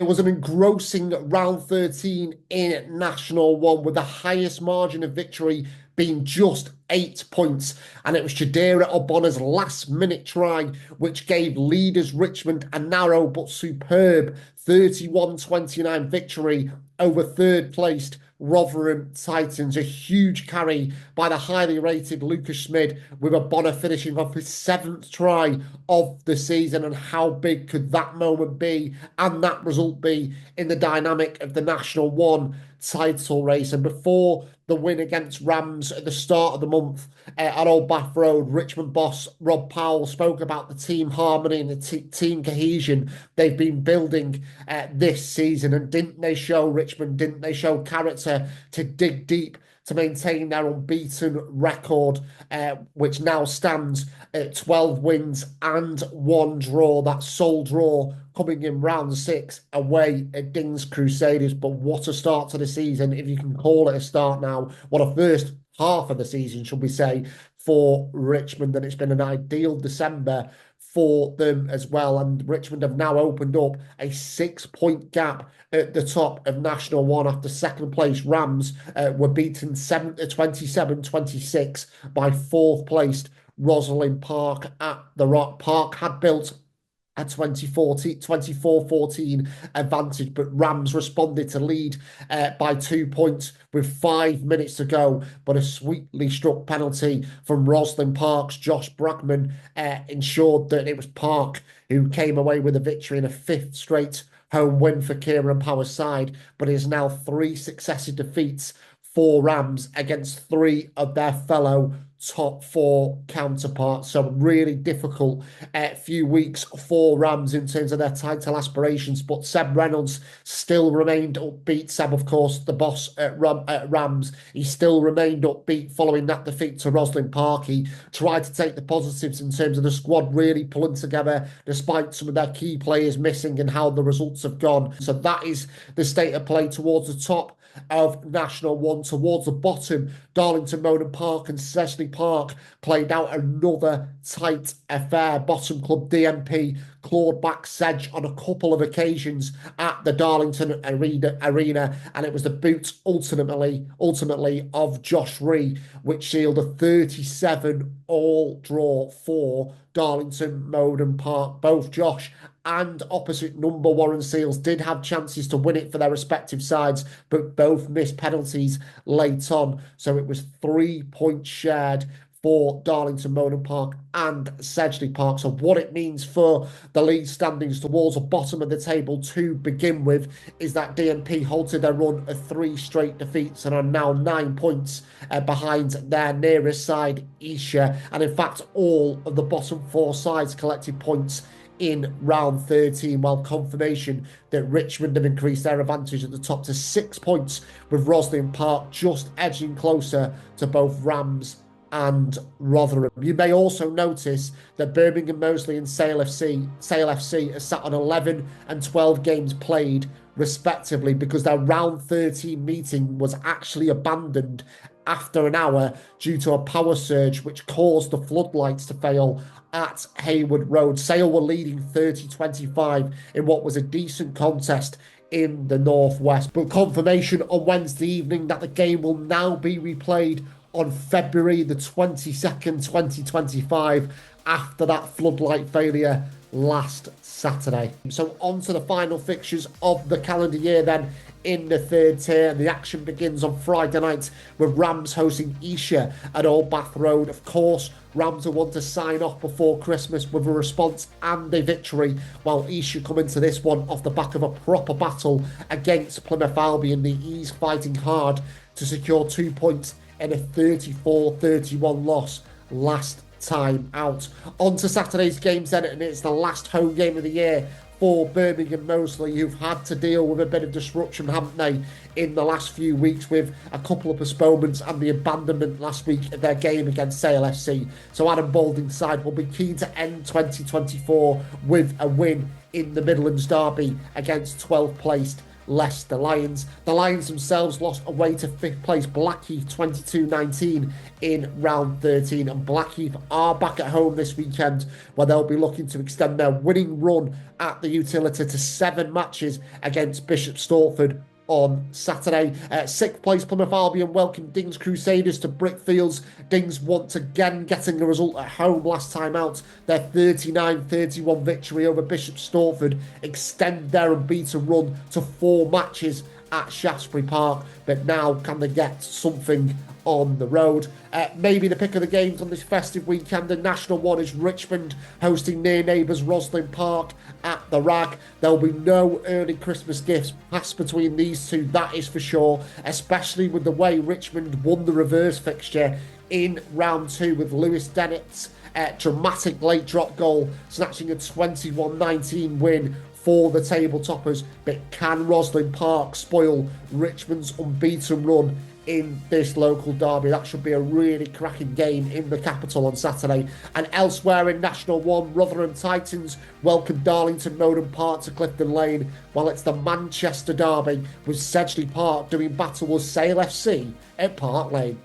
It was an engrossing round 13 in National 1 with the highest margin of victory being just 8 points. And it was Chidera Obona's last minute try, which gave leaders Richmond a narrow but superb 31-29 victory over third placed Rotherham Titans. A huge carry by the highly rated Lucas Schmid, with Obona finishing off his 7th try of the season. And how big could that moment be and that result be in the dynamic of the National 1 title race? And before the win against Rams at the start of the month at Old Bath Road, Richmond boss Rob Powell spoke about the team harmony and the team cohesion they've been building this season. And didn't they show, Richmond, didn't they show character to dig deep to maintain their unbeaten record, which now stands at 12 wins and 1 draw. That sole draw coming in round 6 away at Dings Crusaders. But what a start to the season, if you can call it a start now. What a first half of the season, should we say, for Richmond. And it's been an ideal December for them as well. And Richmond have now opened up a 6-point gap at the top of National 1 after second place Rams were beaten 27-26 by fourth placed Rosalind Park at the Rock. Park had built a 24-14 advantage, but Rams responded to lead by 2 points with 5 minutes to go. But a sweetly struck penalty from Rosalind Park's Josh Bragman ensured that it was Park who came away with a victory in a 5th straight home win for Kieran Power's side. But it is now 3 successive defeats for Rams against 3 of their fellow top 4 counterparts. So really difficult few weeks for Rams in terms of their title aspirations. But Seb Reynolds still remained upbeat. Seb, of course, the boss at Rams. He still remained upbeat following that defeat to Rosalind Park. He tried to take the positives in terms of the squad really pulling together despite some of their key players missing and how the results have gone. So that is the state of play towards the top of National 1. Towards the bottom, Darlington, Moden Park and Sedgley Park played out another tight affair. Bottom club DMP clawed back Sedge on a couple of occasions at the Darlington Arena, and it was the boot ultimately of Josh Ree which sealed a 37-all draw for Darlington Moden Park. Both Josh and opposite number Warren Seals did have chances to win it for their respective sides, but both missed penalties late on. So it was 3 points shared for Darlington Moden Park and Sedgley Park. So what it means for the league standings towards the bottom of the table to begin with is that DMP halted their run of 3 straight defeats and are now 9 points behind their nearest side, Esher. And in fact, all of the bottom 4 sides collected points in round 13, while confirmation that Richmond have increased their advantage at the top to 6 points, with Rosalind Park just edging closer to both Rams and Rotherham. You may also notice that Birmingham, Moseley and Sale FC are sat on 11 and 12 games played respectively, because their round 13 meeting was actually abandoned after an hour due to a power surge which caused the floodlights to fail at Hayward Road. Sale were leading 30-25 in what was a decent contest in the Northwest. But confirmation on Wednesday evening that the game will now be replayed on February the 22nd, 2025, after that floodlight failure last Saturday. So on to the final fixtures of the calendar year then in the 3rd tier. And the action begins on Friday night with Rams hosting Esher at Old Bath Road. Of course, Rams will want to sign off before Christmas with a response and a victory, while Esher come into this one off the back of a proper battle against Plymouth Albion. The E's fighting hard to secure 2 points in a 34-31 loss last time out. On to Saturday's games then, and it's the last home game of the year for Birmingham Moseley, who've had to deal with a bit of disruption, haven't they, in the last few weeks, with a couple of postponements and the abandonment last week of their game against Sale FC. So Adam Balding's side will be keen to end 2024 with a win in the Midlands Derby against 12th placed Leicester Lions. The Lions themselves lost away to 5th place Blackheath 22-19 in round 13, and Blackheath are back at home this weekend, where they'll be looking to extend their winning run at the Utilita to 7 matches against Bishop Stortford on Saturday. 6th place Plymouth Albion welcomed Dings Crusaders to Brickfields. Dings once again getting a result at home last time out. Their 39-31 victory over Bishop Stortford extend their unbeaten run to 4 matches at Shaftesbury Park, but now can they get something on the road? Maybe the pick of the games on this festive weekend, the national one, is Richmond hosting near neighbours Roslyn Park at the Rag. There'll be no early Christmas gifts passed between these two, that is for sure, especially with the way Richmond won the reverse fixture in round 2 with Lewis Dennett's dramatic late drop goal, snatching a 21-19 win for the table toppers. But can Roslyn Park spoil Richmond's unbeaten run in this local derby? That should be a really cracking game in the capital on Saturday. And elsewhere in National 1, Rotherham Titans welcome Darlington Modern Park to Clifton Lane, while it's the Manchester derby with Sedgley Park doing battle with Sale FC at Park Lane.